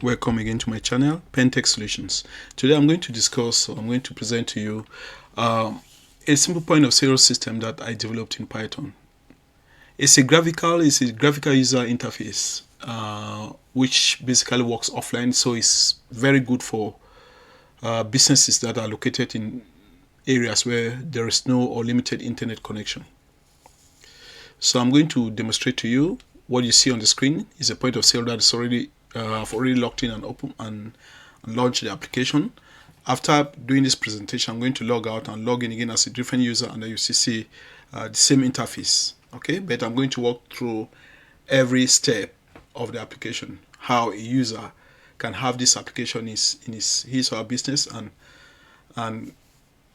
Welcome again to my channel, Pentech Solutions. Today I'm going to present to you a simple point of sale system that I developed in Python. It's a graphical user interface, which basically works offline, so it's very good for businesses that are located in areas where there is no or limited internet connection. So I'm going to demonstrate to you. What you see on the screen is a point of sale that is already I've already logged in and open and launched the application. After doing this presentation, I'm going to log out and log in again as a different user, and then you see the same interface. Okay, but I'm going to walk through every step of the application, how a user can have this application in his or her business and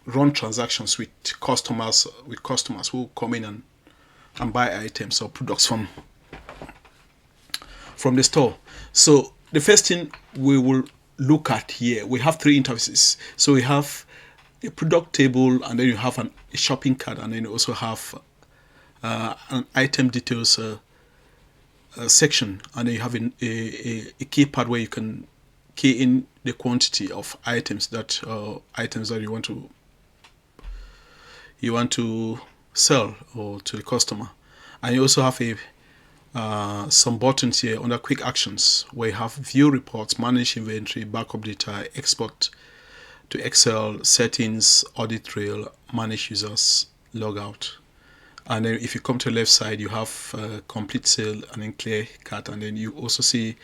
run transactions with customers who come in and buy items or products from the store. So the first thing we will look at here, we have three interfaces. So we have a product table, and then you have a shopping cart, and then you also have an item details section, and then you have a keypad where you can key in the quantity of items that you want to sell or to the customer. And you also have some buttons here under quick actions where you have view reports, manage inventory, backup data, export to Excel, settings, audit trail, manage users, logout. And then if you come to the left side, you have complete sale and then clear cart, and then you also see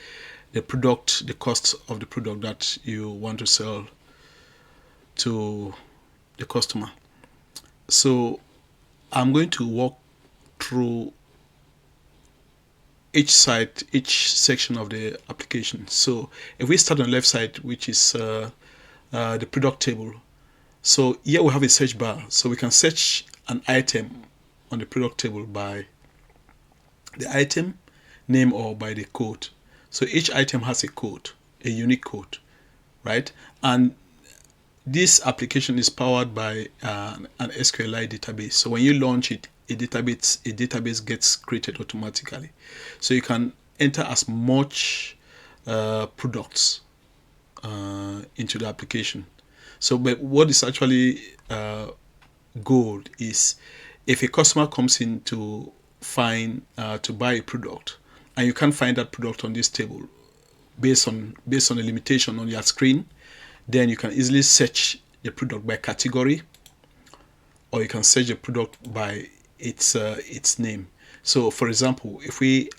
the product, the cost of the product that you want to sell to the customer. So I'm going to walk through each section of the application. So if we start on the left side, which is the product table, so here we have a search bar, so we can search an item on the product table by the item name or by the code. So each item has a code, a unique code, right? And this application is powered by an SQLite database. So when you launch it, a database gets created automatically. So you can enter as much products into the application. So but what is actually good is if a customer comes in to buy a product, and you can't find that product on this table based on the limitation on your screen, then you can easily search the product by category, or you can search the product by its name. So for example, if we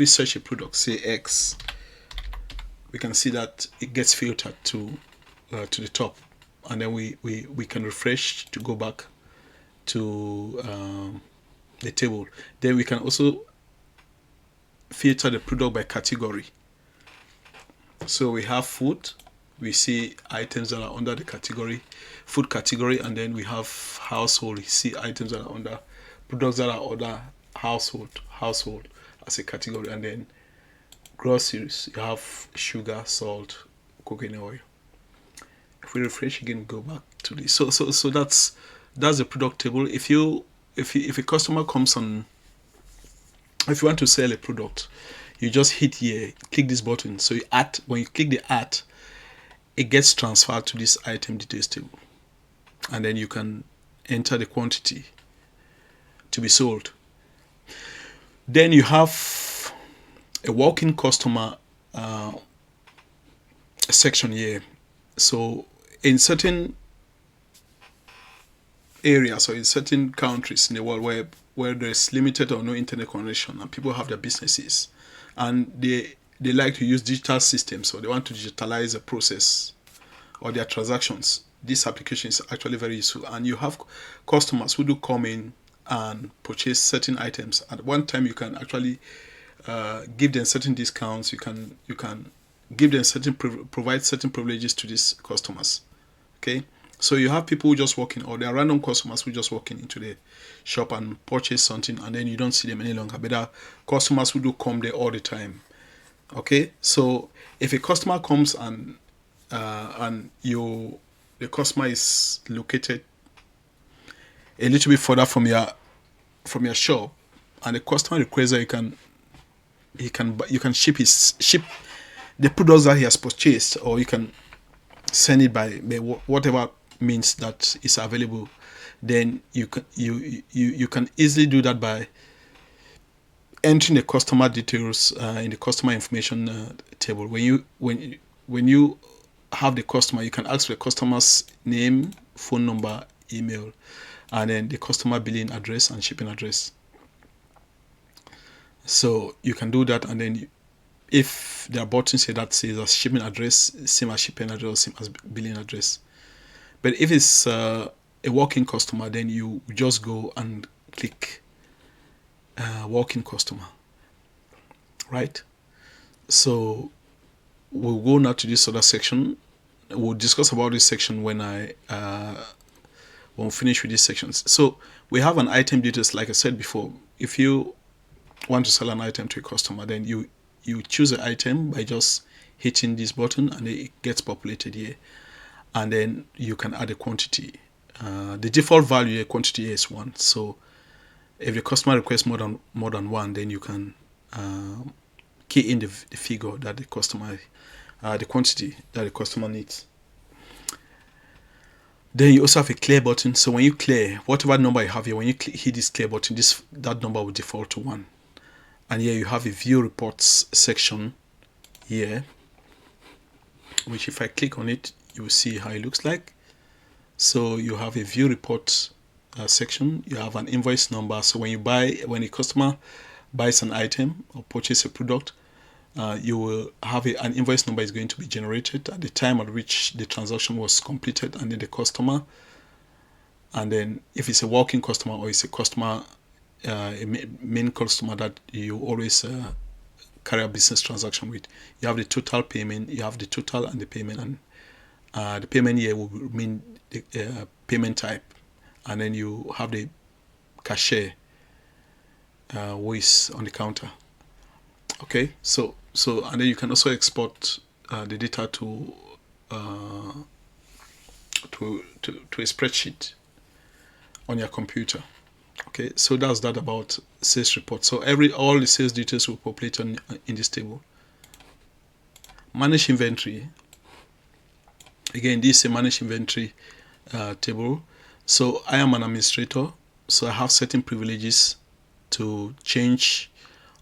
search a product, say X, we can see that it gets filtered to the top, and then we can refresh to go back to the table. Then we can also filter the product by category. So we have food, we see items that are under the category, food category, and then we have household, we see items that are under products that are under household as a category, and then groceries, you have sugar, salt, coconut oil. If we refresh again, go back to this. So that's the product table. If a customer comes on, if you want to sell a product, you just hit here, click this button. So when you click the add, it gets transferred to this item details table, and then you can enter the quantity to be sold. Then you have a walk-in customer section here. So in certain areas or in certain countries in the world where there's limited or no internet connection and people have their businesses, and they like to use digital systems, so they want to digitalize the process or their transactions, this application is actually very useful. And you have customers who do come in and purchase certain items. At one time, you can actually give them certain discounts. You can give them provide certain privileges to these customers. Okay, so you have people who just walk in, or there are random customers who just walk in into the shop and purchase something, and then you don't see them any longer. But there are customers who do come there all the time. Okay, so if a customer comes and the customer is located a little bit further from your shop, and the customer requests that you can ship the products that he has purchased, or you can send it by whatever means that is available. Then you can easily do that by entering the customer details in the customer information table. When you have the customer, you can ask for the customer's name, phone number, email, and then the customer billing address and shipping address. So you can do that, and then if there are buttons here that says a shipping address, same as shipping address, same as billing address. But if it's a walk-in customer, then you just go and click walk-in customer, right? So we'll go now to this other section. We'll discuss about this section when we finish with these sections. So we have an item details, like I said before. If you want to sell an item to a customer, then you choose an item by just hitting this button, and it gets populated here, and then you can add a quantity. The default value, a quantity is 1. So if the customer requests more than 1, then you can key in the figure that the customer, the quantity that the customer needs. Then you also have a clear button. So when you clear whatever number you have here, when you hit this clear button, that number will default to 1. And here you have a view reports section here, which if I click on it, you will see how it looks like. So you have a view report section. You have an invoice number. So when a customer buys an item or purchases a product, you will have an invoice number is going to be generated at the time at which the transaction was completed, and then the customer. And then if it's a walk-in customer, or it's a customer, a main customer that you always carry a business transaction with, you have the total payment, you have the total and the payment, and the payment here will mean the payment type, and then you have the cashier who is on the counter. Okay, so and then you can also export the data to a spreadsheet on your computer. Okay, so that's that about sales report. So all the sales details will populate in this table. Manage inventory. Again, this is a manage inventory table. So I am an administrator, so I have certain privileges to change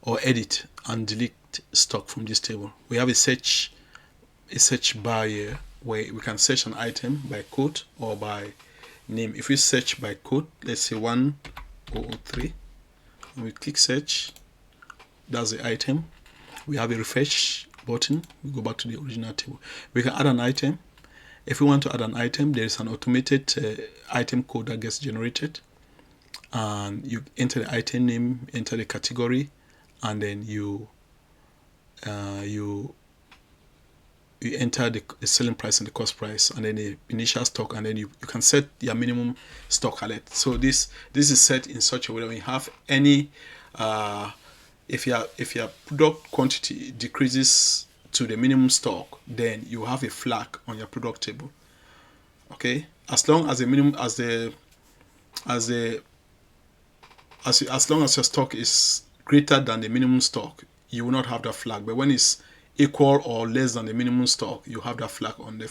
or edit and delete stock from this table. We have a search bar here where we can search an item by code or by name. If we search by code, let's say 1003, and we click search, that's the item. We have a refresh button. We go back to the original table. We can add an item. If we want to add an item, there is an automated item code that gets generated, and you enter the item name, enter the category, and then you enter the selling price and the cost price, and then the initial stock, and then you can set your minimum stock alert. So this is set in such a way that when you have any if your product quantity decreases to the minimum stock, then you have a flag on your product table. Okay, as long as the minimum as long as your stock is greater than the minimum stock, you will not have that flag. But when it's equal or less than the minimum stock, you have that flag on the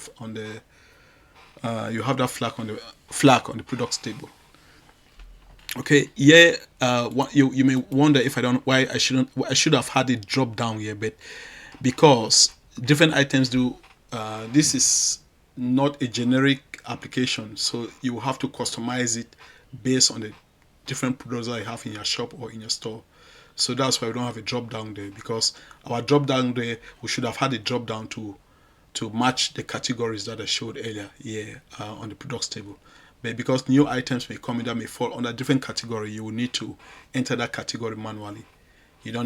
flag on the products table. Okay, yeah. You may wonder why I should have had it drop down here, but because different items do. This is not a generic application, so you have to customize it based on the different products that you have in your shop or in your store. So that's why we don't have a drop down there, because our drop down there, we should have had a drop down to match the categories that I showed earlier here on the products table. But because new items may come in that may fall under different category, you will need to enter that category manually. You will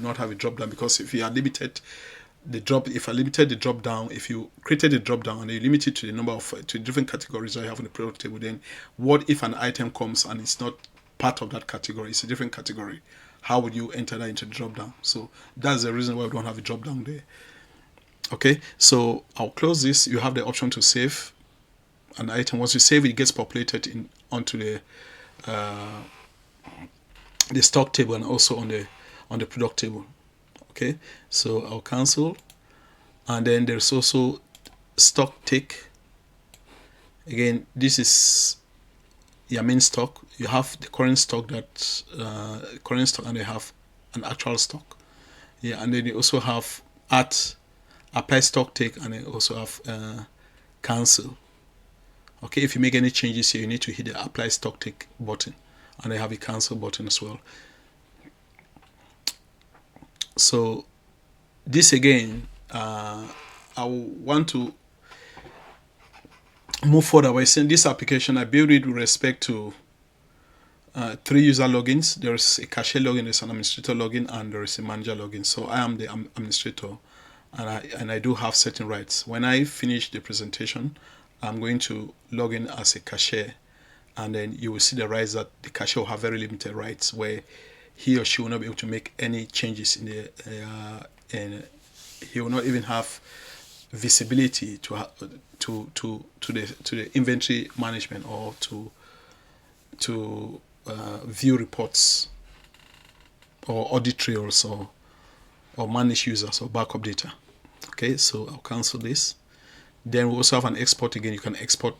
not have a drop down, because if you are limited if I limited the drop down, if you created a drop down and you limit it to the number of to different categories that you have on the product table, then what if an item comes and it's not part of that category, it's a different category? How would you enter that into the drop down? So that's the reason why we don't have a drop down there. Okay, so I'll close this. You have the option to save an item. Once you save it, it gets populated onto the the stock table and also on the product table. Okay, so I'll cancel, and then there's also stock tick. Again, this is your main stock. You have the current stock and they have an actual stock. Yeah, and then you also have apply stock take, and then also have cancel. Okay, if you make any changes here, you need to hit the apply stock take button, and they have a cancel button as well. So this again, I want to move further by saying this application, I built it with respect to 3 user logins. There's a cashier login, there's an administrator login, and there is a manager login. So I am the administrator, and I do have certain rights. When I finish the presentation, I'm going to log in as a cashier, and then you will see the rights that the cashier will have very limited rights, where he or she will not be able to make any changes in the and he will not even have visibility to the inventory management, or to view reports or audit trails, or manage users or backup data. Okay, so I'll cancel this. Then we also have an export. Again, you can export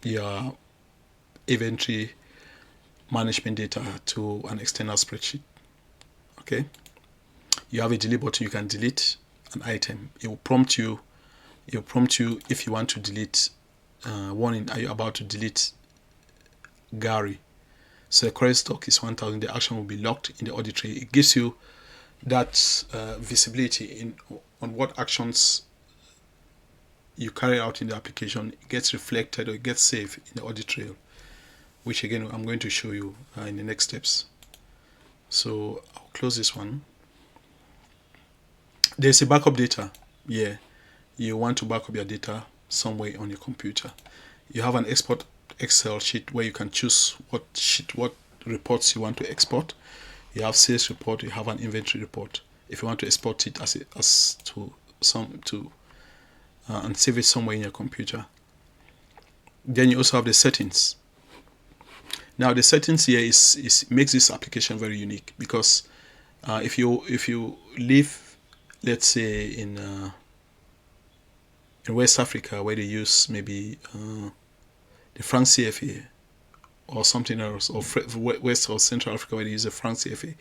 your inventory management data to an external spreadsheet. Okay, you have a delete button. You can delete an item. It will prompt you if you want to delete warning, are you about to delete Gary? So the current stock is 1,000. The action will be locked in the audit tray. It gives you that visibility on what actions you carry out in the application. It gets reflected, or it gets saved in the audit trail, which again I'm going to show you in the next steps. So I'll close this one. There's a backup data. Yeah, you want to back up your data somewhere on your computer. You have an export Excel sheet where you can choose what reports you want to export. You have sales report, you have an inventory report. If you want to export it and save it somewhere in your computer. Then you also have the settings. Now the settings here is makes this application very unique, because if you live, let's say in West Africa, where they use maybe the franc CFA or something else, or West or Central Africa, where they use the franc CFA,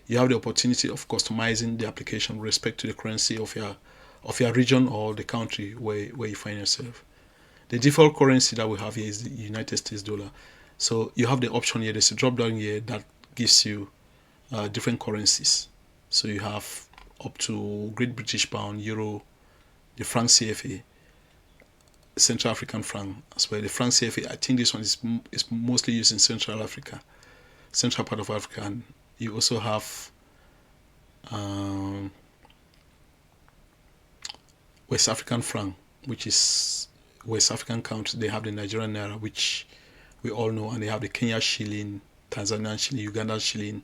you have the opportunity of customizing the application with respect to the currency of your region or the country where you find yourself. The default currency that we have here is the United States dollar. So you have the option here. There's a drop down here that gives you different currencies. So you have up to Great British Pound, Euro, the franc CFA, Central African franc as well. The franc CFA, I think this one is mostly used in Central Africa, central part of Africa. And you also have West African franc, which is West African countries. They have the Nigerian naira, which we all know, and they have the Kenya shilling, Tanzanian shilling, Ugandan shilling,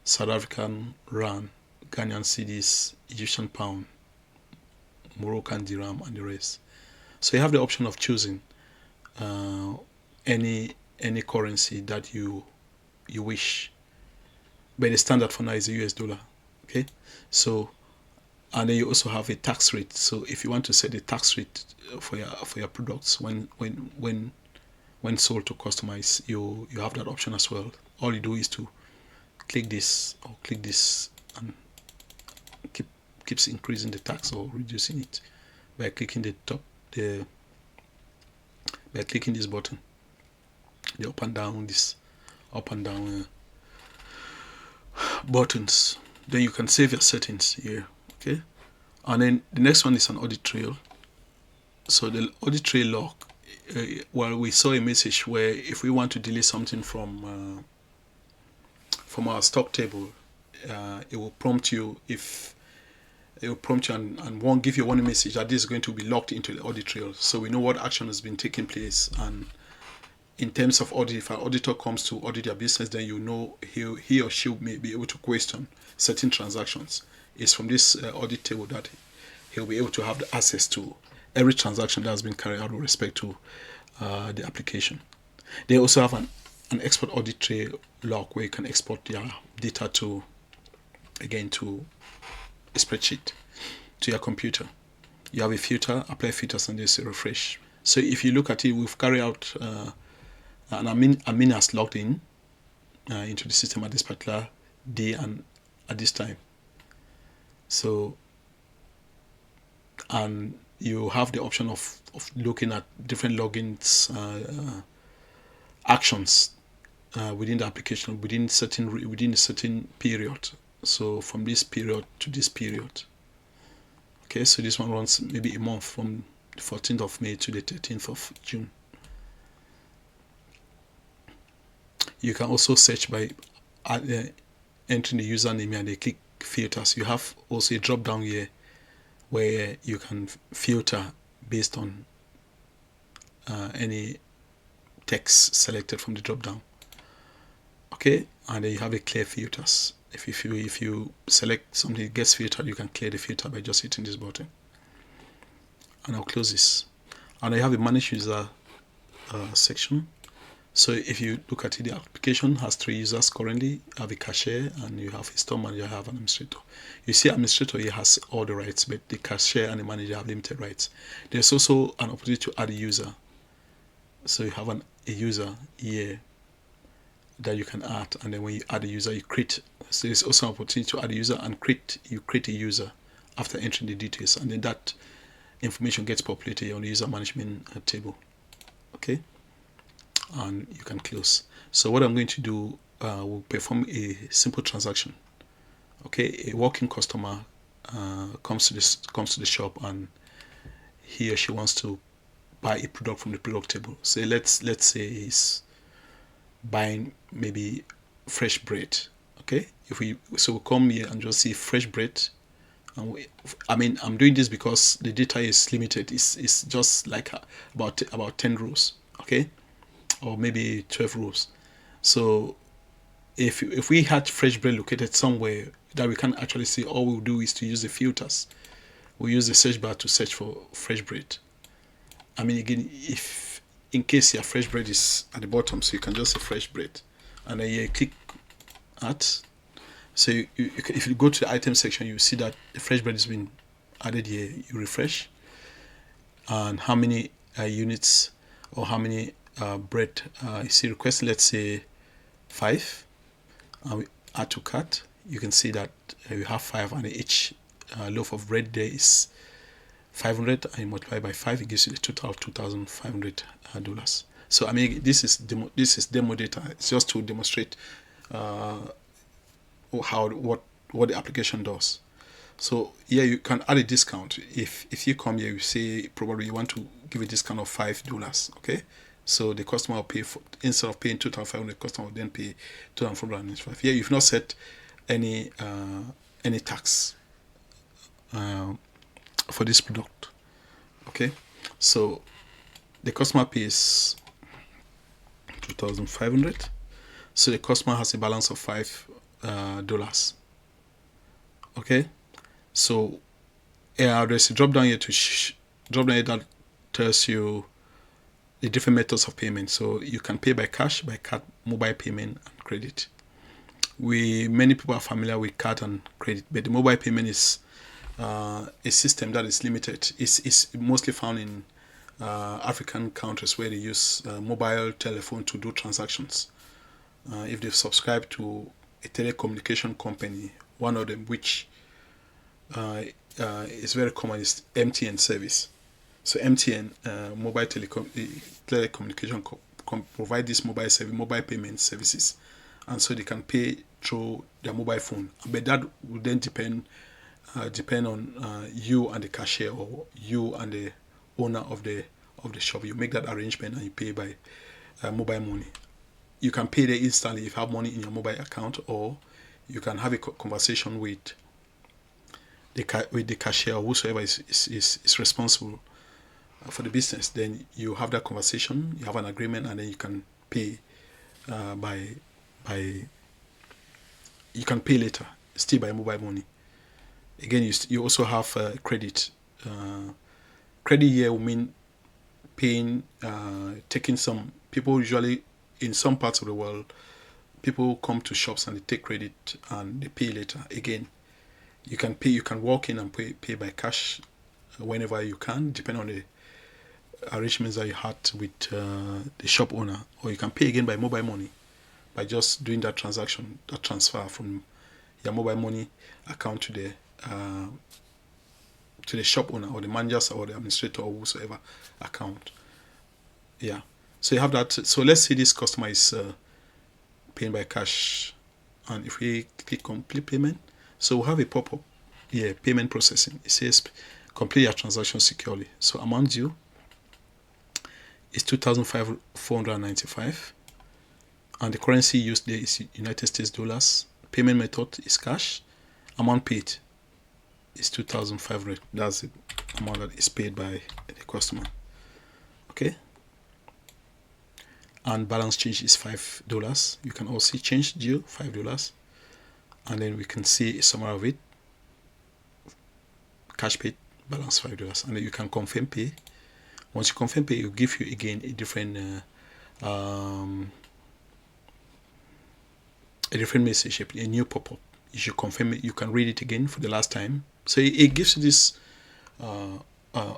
South African rand, Ghanaian cedis, Egyptian pound, Moroccan dirham, and the rest. So you have the option of choosing any currency that you wish. But the standard for now is the US dollar. Okay, so, and then you also have a tax rate. So if you want to set the tax rate for your products when sold to customers, you have that option as well. All you do is to click this or click this, and keeps increasing the tax or reducing it by clicking by clicking this button, the up and down buttons. Then you can save your settings here. Okay, and then the next one is an audit trail. So the audit trail log, well, we saw a message where if we want to delete something from our stock table, it will prompt you and won't give you one message that this is going to be locked into the audit trail. So we know what action has been taking place. And in terms of audit, if an auditor comes to audit your business, then you know he or she may be able to question certain transactions. It's from this audit table that he'll be able to have the access to every transaction that has been carried out with respect to the application. They also have an export audit tray log where you can export your data to, again, to a spreadsheet to your computer. You have a filter, apply filters, and there's a refresh. So if you look at it, we've carried out an admin has logged in into the system at this particular day and at this time. So, and you have the option of looking at different logins actions within the application within a certain period. So from this period to this period. Okay, so this one runs maybe a month from the 14th of May to the 13th of June. You can also search by entering the username and they click filters. You have also a drop down here where you can filter based on any text selected from the drop down. Okay, and then you have a clear filters. If you select something that gets filtered, you can clear the filter by just hitting this button. And I'll close this. And I have a manage user section. So if you look at it, the application has 3 users currently. You have a cashier and you have a store manager, you have an administrator. You see administrator here has all the rights, but the cashier and the manager have limited rights. There's also an opportunity to add a user. So you have a user here that you can add, and then when you add a user, you create. So there's also an opportunity to add a user and you create a user after entering the details, and then that information gets populated on the user management table. Okay, and you can close. So what I'm going to do, we'll perform a simple transaction. Okay, a walking customer comes to the shop and he or she wants to buy a product from the product table. So let's say he's buying maybe fresh bread. Okay, we come here and just see fresh bread, and I'm doing this because the data is limited. It's just like about 10 rows, okay, or maybe 12 rows. So if we had fresh bread located somewhere that we can actually see, all we'll do is to use the filters. We'll use the search bar to search for fresh bread. Again, if in case your fresh bread is at the bottom, so you can just say fresh bread, and then you click add. So if you go to the item section, you see that the fresh bread has been added here. You refresh, and how many units or how many bread you see requested, let's say 5, and we add to cart. You can see that we have 5, and each loaf of bread there is 500, and you multiply by 5, it gives you the total of $2,500. So this is demo data. It's just to demonstrate what the application does. So here you can add a discount. If you come here, you say probably you want to give a discount of $5. Okay, so the customer will pay for, instead of paying $2,500, the customer will then pay $2,495. Here you've not set any tax for this product. Okay, so the customer pays $2,500. So the customer has a balance of $5. Okay, so there's a drop down here that tells you the different methods of payment. So you can pay by cash, by card, mobile payment, and credit. Many people are familiar with card and credit, but the mobile payment is a system that is limited. It's mostly found in African countries where they use mobile telephone to do transactions. If they've subscribed to a telecommunication company, one of them which is very common is MTN service. So MTN mobile telecommunication provide this mobile payment services, and so they can pay through their mobile phone. But that will then depend on you and the cashier, or you and the owner of the shop. You make that arrangement and you pay by mobile money. You can pay there instantly if you have money in your mobile account, or you can have a conversation with the cashier or whosoever is responsible for the business. Then you have that conversation, you have an agreement, and then you can pay you can pay later, still by mobile money. Again, you also have credit. Credit here will mean paying, taking some people usually in some parts of the world, people come to shops and they take credit and they pay later. Again, you can pay. You can walk in and pay by cash whenever you can, depending on the arrangements that you had with the shop owner, or you can pay again by mobile money by just doing that transaction, that transfer from your mobile money account to the shop owner or the manager's or the administrator or whosoever account. Yeah. So you have that. So let's say this customer is paying by cash, and if we click complete payment, so we'll have a pop-up here, payment processing. It says complete your transaction securely. So amount due is 2,495, and the currency used there is United States dollars. Payment method is cash. Amount paid is 2,500. That's the amount that is paid by the customer. Okay. And balance change is $5. You can also see change due $5, and then we can see a summary of it. Cash paid, balance $5, and then you can confirm pay. Once you confirm pay, it will give you again a different message, a new pop-up. You should confirm it. You can read it again for the last time. So it gives you this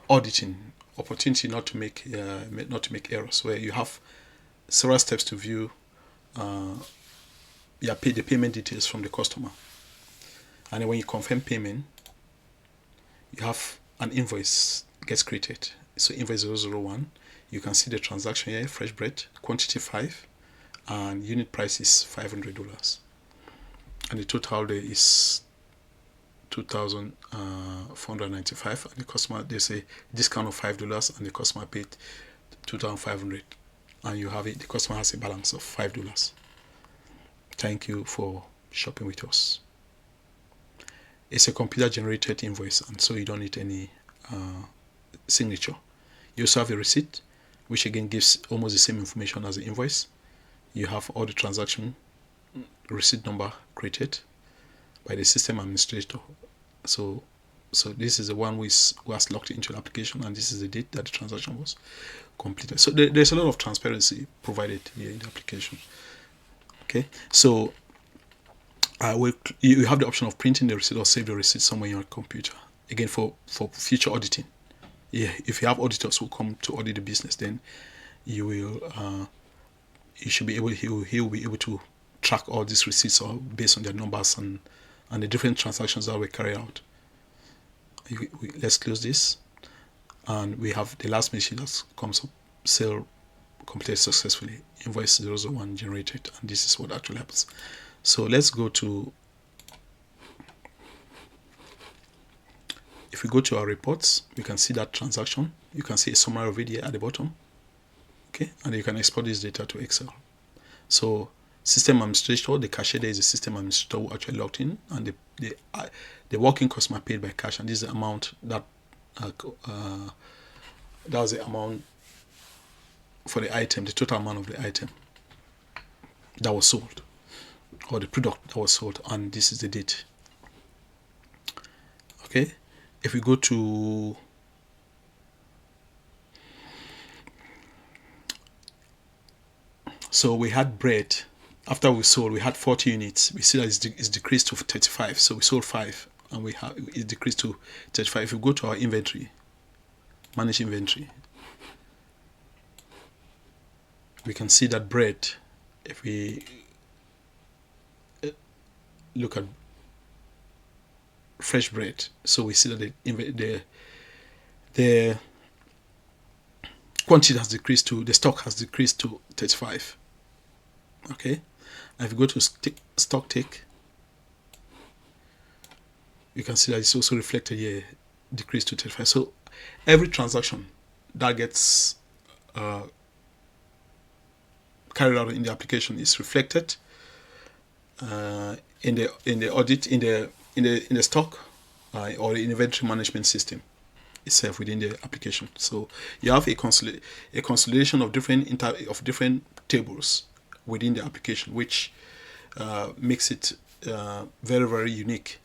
auditing opportunity not to make errors, where you have several steps to view the payment details from the customer. And then when you confirm payment, you have an invoice gets created. So invoice 001, you can see the transaction here, fresh bread, quantity 5, and unit price is $500. And the total there is 2,495, and the customer, they say discount of $5, and the customer paid 2,500. And you have it, the customer has a balance of $5. Thank you for shopping with us. It's a computer generated invoice, and so you don't need any signature. You also have a receipt, which again gives almost the same information as the invoice. You have all the transaction receipt number created by the system administrator. So this is the one who has logged into the application, and this is the date that the transaction was completed. So there's a lot of transparency provided here in the application. Okay, so you have the option of printing the receipt or save the receipt somewhere in your computer. Again, for future auditing. Yeah, if you have auditors who come to audit the business, then you will he will be able to track all these receipts or based on their numbers and the different transactions that were carried out. Let's close this, and we have the last message that comes up: sale completed successfully, invoice 001 generated, and this is what actually happens. So let's go to, if we go to our reports, we can see that transaction. You can see a summary of it here at the bottom. Okay, and you can export this data to Excel. So system administrator, the cashier there is a system administrator who actually logged in, and the working customer paid by cash, and this is the amount that was the amount for the item, the total amount of the item that was sold, or the product that was sold, and this is the date. Okay, if we go to so we had bread. After we sold, we had 40 units. We see that it's decreased to 35. So we sold 5, and it decreased to 35. If we go to our inventory, manage inventory, we can see that bread, if we look at fresh bread, so we see that the quantity has decreased to, the stock has decreased to 35. Okay, and if you go to stock take, you can see that it's also reflected here, decreased to 35. So every transaction that gets carried out in the application is reflected in the audit, in the stock or the inventory management system itself within the application. So you have a consolidation of different tables within the application, which makes it very, very unique.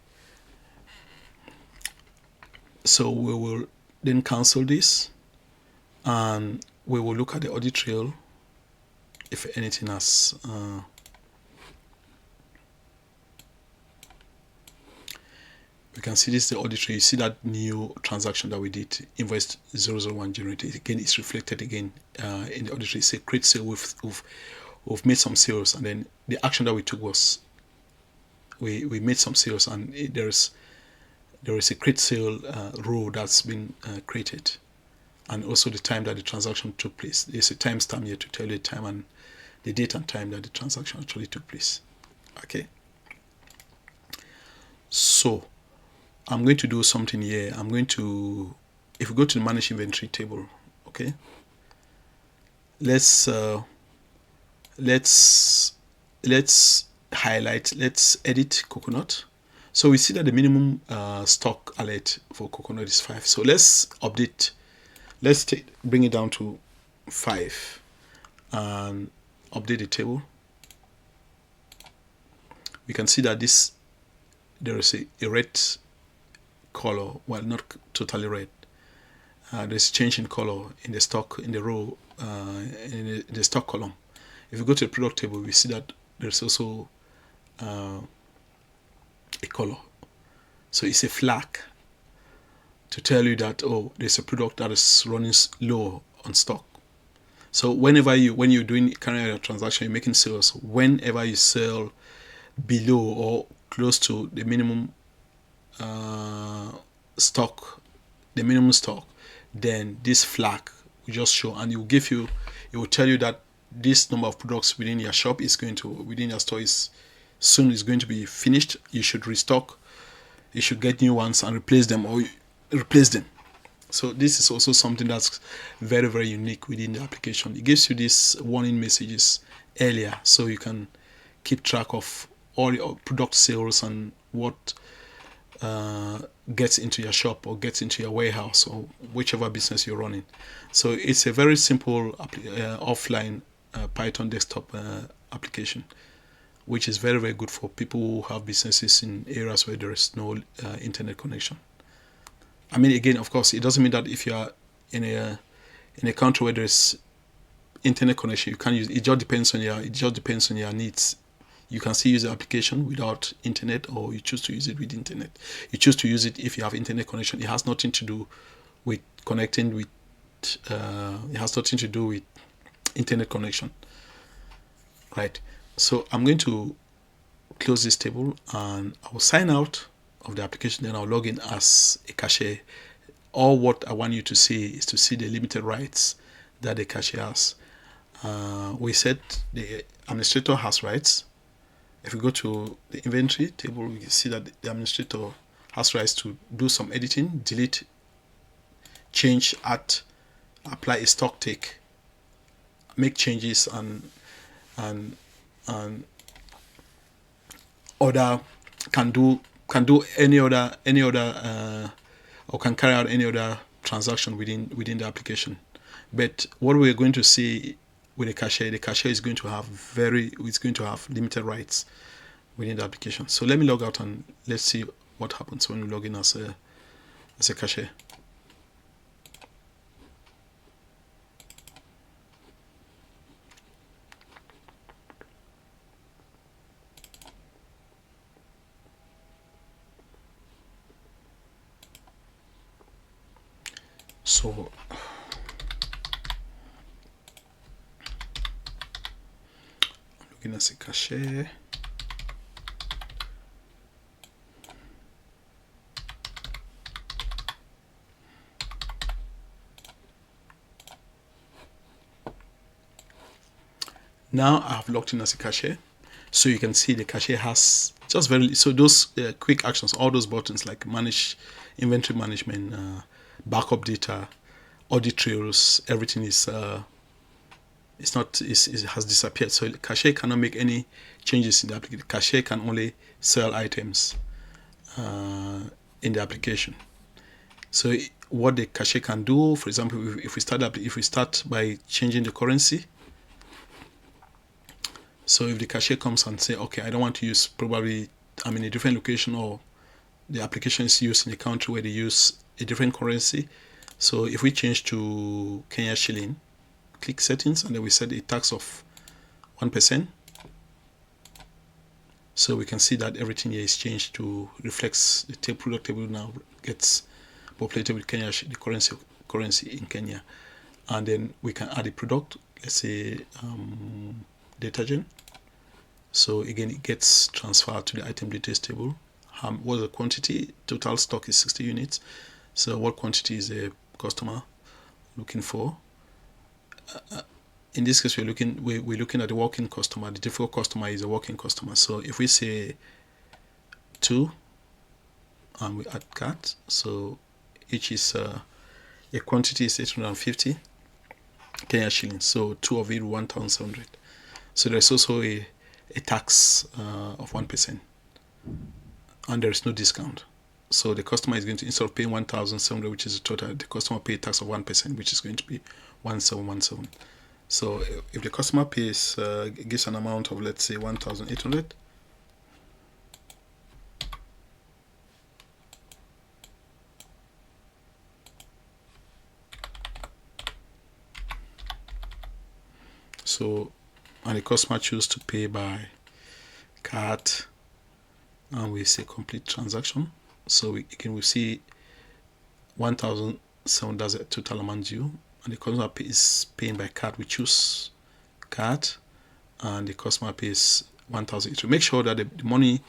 So we will then cancel this, and we will look at the audit trail if anything has we can see this, the audit trail. You see that new transaction that we did, invoice 001 generated. Again, it's reflected again in the audit trail. It's a create sale. We've made some sales, and then the action that we took was we made some sales, and there is a create sale row that's been created, and also the time that the transaction took place. There's a timestamp here to tell you the time and the date and time that the transaction actually took place. Okay, so I'm going to do something here. I'm going to, if we go to the manage inventory table, okay, let's highlight, let's edit coconut. So we see that the minimum stock alert for coconut is 5. So let's update, let's bring it down to 5 and update the table. We can see that there is a red color, well, not totally red. There's a change in color in the stock, in the row, in the stock column. If we go to the product table, we see that there's also a color. So it's a flag to tell you that, oh, there's a product that is running low on stock. So when you're doing carrying out a transaction, you're making sales, whenever you sell below or close to the minimum stock, then this flag will just show, and it will tell you that this number of products within your shop within your store is going to be finished. You should restock, you should get new ones and replace them. So this is also something that's very, very unique within the application. It gives you these warning messages earlier, so you can keep track of all your product sales and what gets into your shop or gets into your warehouse or whichever business you're running. So it's a very simple offline Python desktop application, which is very, very good for people who have businesses in areas where there is no internet connection. I mean, again, of course, it doesn't mean that if you are in a country where there's internet connection, you can't use it. It just depends on your needs. You can still use the application without internet, or you choose to use it with internet. You choose to use it if you have internet connection. It has nothing to do with connecting with. It has nothing to do with internet connection, right? So I'm going to close this table and I will sign out of the application. Then I'll log in as a cashier. All what I want you to see is to see the limited rights that the cashier has. We said the administrator has rights. If we go to the inventory table, we can see that the administrator has rights to do some editing, delete, change, add, apply a stock take, make changes, and other can do any other or can carry out any other transaction within the application. But what we're going to see with the cashier is going to have limited rights within the application. So let me log out and let's see what happens when we log in as a cashier. So I'm looking as a cashier. Now I have logged in as a cashier, so you can see the cashier has just those quick actions, all those buttons like manage inventory management, backup data, audit trails, everything has disappeared. So the cashier cannot make any changes in the application. The cashier can only sell items in the application. So what the cashier can do, for example, if we start by changing the currency. So if the cashier comes and say, okay, I don't want to use, probably I'm in a different location, or the application is used in a country where they use a different currency. So if we change to Kenya shilling, click settings, and then we set a tax of 1%. So we can see that everything here is changed to reflects the product table now gets populated with Kenya, the currency in Kenya. And then we can add a product, let's say detergent. So again, it gets transferred to the item details table. What's the quantity? Total stock is 60 units. So what quantity is the customer looking for? In this case, we're looking at the walk-in customer. The default customer is a walk-in customer. So if we say 2 and we add cart, so each is a quantity is 850 Kenya shillings. So 2 of it 1,700. So there's also a tax of 1%, and there is no discount. So the customer is going to, instead of paying 1,700, which is the total, the customer pay tax of 1%, which is going to be 1,717. So if the customer pays, gives an amount of, let's say, 1,800, so, and the customer chooses to pay by card, and we say complete transaction. So we see 1,700, that's the total amount due, and the customer is paying by card. We choose card, and the customer pays 1,000. To make sure that the money,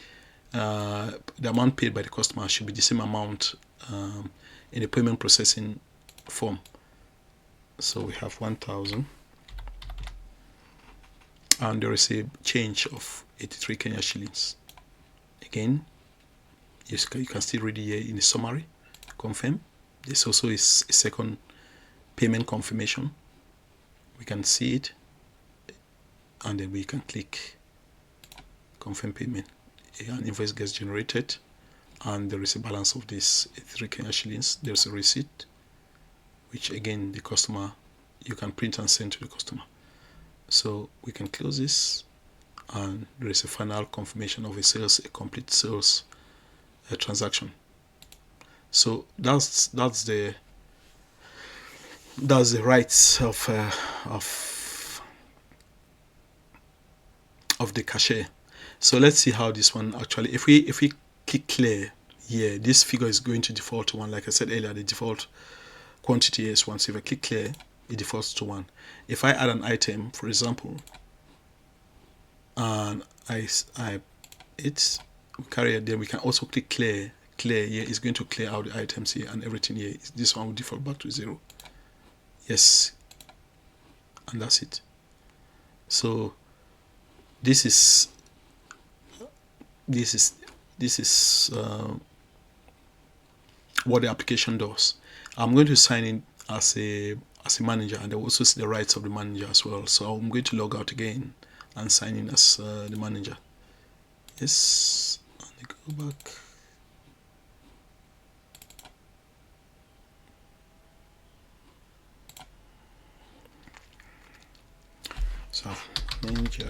the amount paid by the customer should be the same amount in the payment processing form. So we have 1,000, and there is a change of 83 Kenya shillings. Again, you can still read it here in the summary. Confirm. This also is a second payment confirmation. We can see it, and then we can click confirm payment. An invoice gets generated, and there is a balance of this 3 Kenya shillings. There's a receipt, which again the customer, you can print and send to the customer. So we can close this, and there is a final confirmation of a complete sales transaction. So that's the rights of the cashier. So let's see how this one actually, if we click clear here, this figure is going to default to 1. Like I said earlier, the default quantity is 1. So if I click clear, it defaults to 1. If I add an item, for example, and we carry it, then we can also click clear here. It's going to clear out the items here, and everything here, this one will default back to 0. Yes, and that's it. So this is what the application does. I'm going to sign in as a manager, and I will also see the rights of the manager as well. So I'm going to log out again and sign in as the manager. Yes, and I go back. So manager.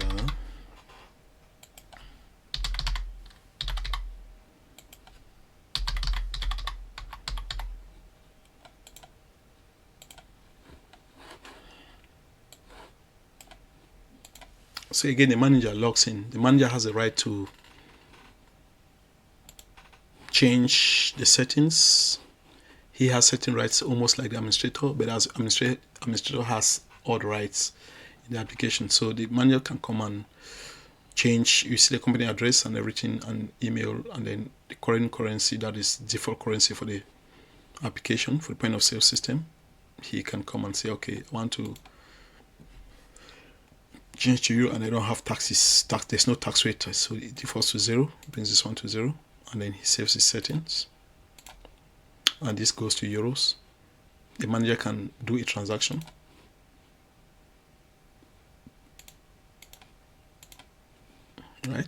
So again, the manager logs in. The manager has the right to change the settings. He has certain rights, almost like the administrator, but as administrator has all the rights in the application. So the manager can come and change. You see the company address and everything, and email, and then the current currency, that is default currency for the application, for the point of sale system. He can come and say, okay, I want to change to euro, and I don't have taxes. There's no tax rate, so it defaults to 0. Brings this one to 0, and then he saves his settings, and this goes to euros. The manager can do a transaction. Right?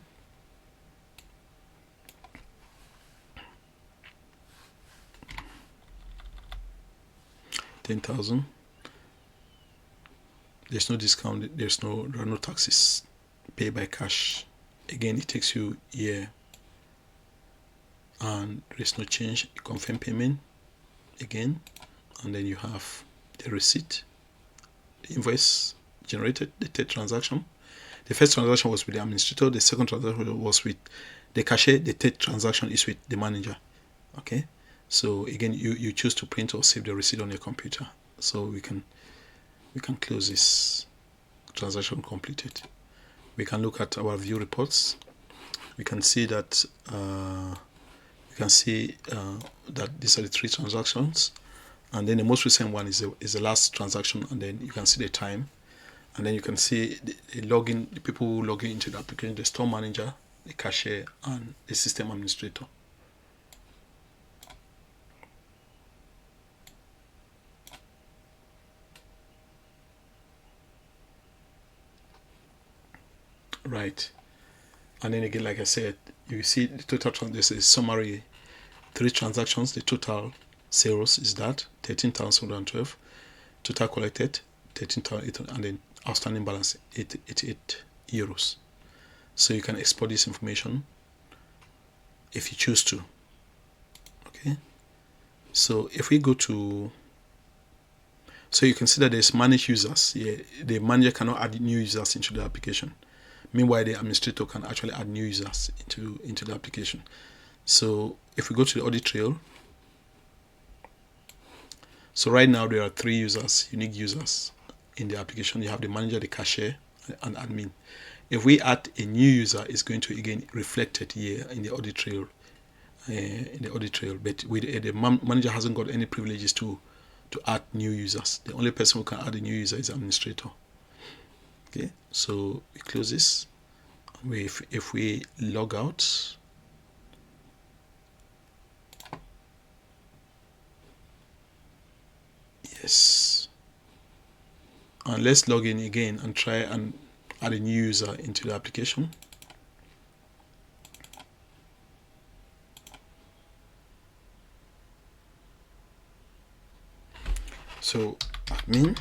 $10,000. There's no discount. There are no taxes. Pay by cash. Again, it takes you here, and there's no change. Confirm payment again, and then you have the receipt, the invoice generated, the third transaction. The first transaction was with the administrator, the second transaction was with the cashier, the third transaction is with the manager. Okay, so again, you choose to print or save the receipt on your computer. So we can close this transaction completed. We can look at our view reports. We can see that that these are the 3 transactions, and then the most recent one is the last transaction, and then you can see the time, and then you can see the login, the people who log into the application, the store manager, the cashier, and the system administrator. Right, and then again, like I said, you see the total. This is summary: 3 transactions. The total sales is that 13,112. Total collected 13,800, and then outstanding balance 88 euros. So you can export this information if you choose to. Okay. So if we go to, so you can see that there's manage users. Yeah, the manager cannot add new users into the application. Meanwhile, the administrator can actually add new users into the application. So if we go to the audit trail, so right now there are 3 users, unique users in the application. You have the manager, the cashier, and admin. If we add a new user, it's going to again reflect it here in the audit trail. But the manager hasn't got any privileges to add new users. The only person who can add a new user is the administrator. Okay, so we close this. If we log out, yes, and let's log in again and try and add a new user into the application. So admin,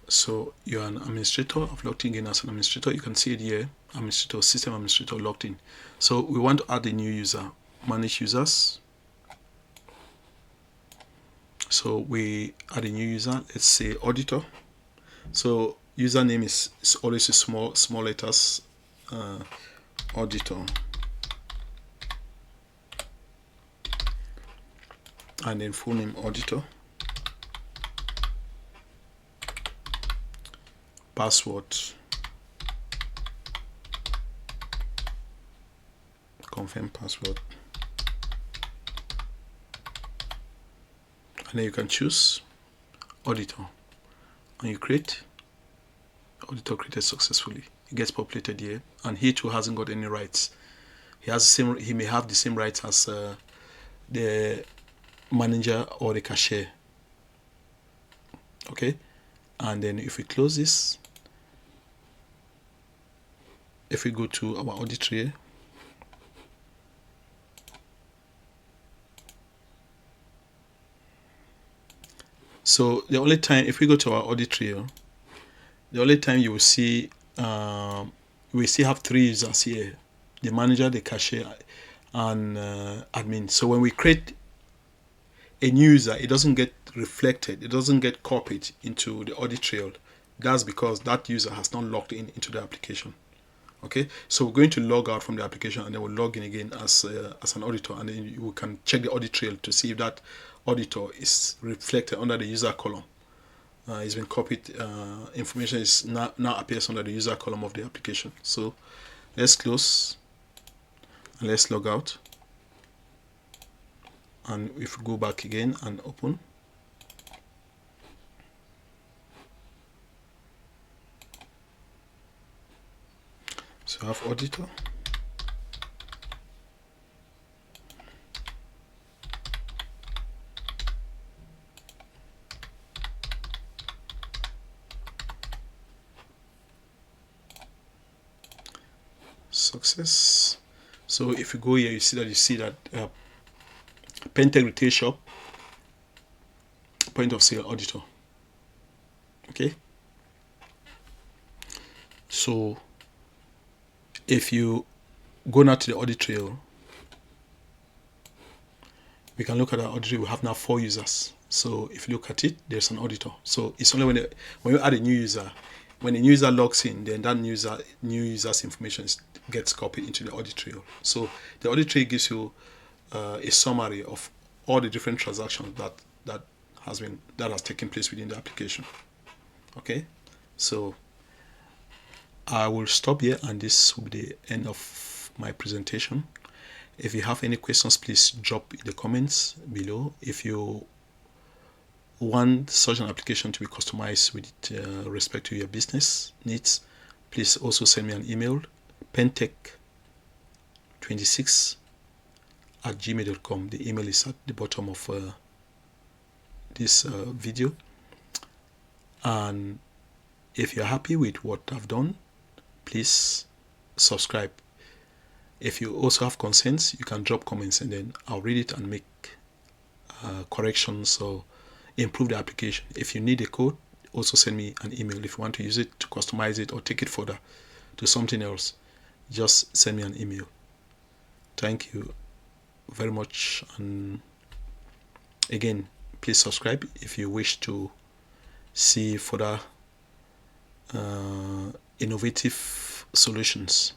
so you're an administrator. I've logged in as an administrator. You can see it here, administrator, system administrator logged in. So we want to add a new user, manage users. So we add a new user, let's say auditor. So username is always a small letters, auditor, and then full name auditor, password, confirm password, and then you can choose auditor, and you create. Auditor created successfully. It gets populated here, and he too hasn't got any rights. He may have the same rights as the manager or the cashier. Okay, and then if we close this, if we go to our audit trail, so the only time, if we go to our audit trail, the only time you will see, we still have 3 users here: the manager, the cashier, and admin. So when we create a new user, it doesn't get reflected, it doesn't get copied into the audit trail. That's because that user has not logged into the application. Okay, so we're going to log out from the application, and then we'll log in again as an auditor, and then you can check the audit trail to see if that auditor is reflected under the user column. It's been copied. Information is now appears under the user column of the application. So let's close and let's log out. And if we go back again and open, so I have auditor, success. So if you go here, you see that Pentec Retail Shop, point of sale auditor. Okay, so if you go now to the audit trail. We can look at our audit trail. We have now 4 users. So if you look at it, there's an auditor. So it's only when you add a new user, when a new user logs in, then that new user's information gets copied into the audit trail. So the audit trail gives you a summary of all the different transactions that has taken place within the application. Okay, so I will stop here, and this will be the end of my presentation. If you have any questions, please drop in the comments below. If you want such an application to be customized with respect to your business needs, please also send me an email, pentech26@gmail.com. The email is at the bottom of this video. And if you're happy with what I've done, please subscribe. If you also have concerns, you can drop comments, and then I'll read it and make corrections or improve the application. If you need a code, also send me an email. If you want to use it to customize it or take it further to something else, just send me an email. Thank you very much. And again, please subscribe if you wish to see further innovative solutions.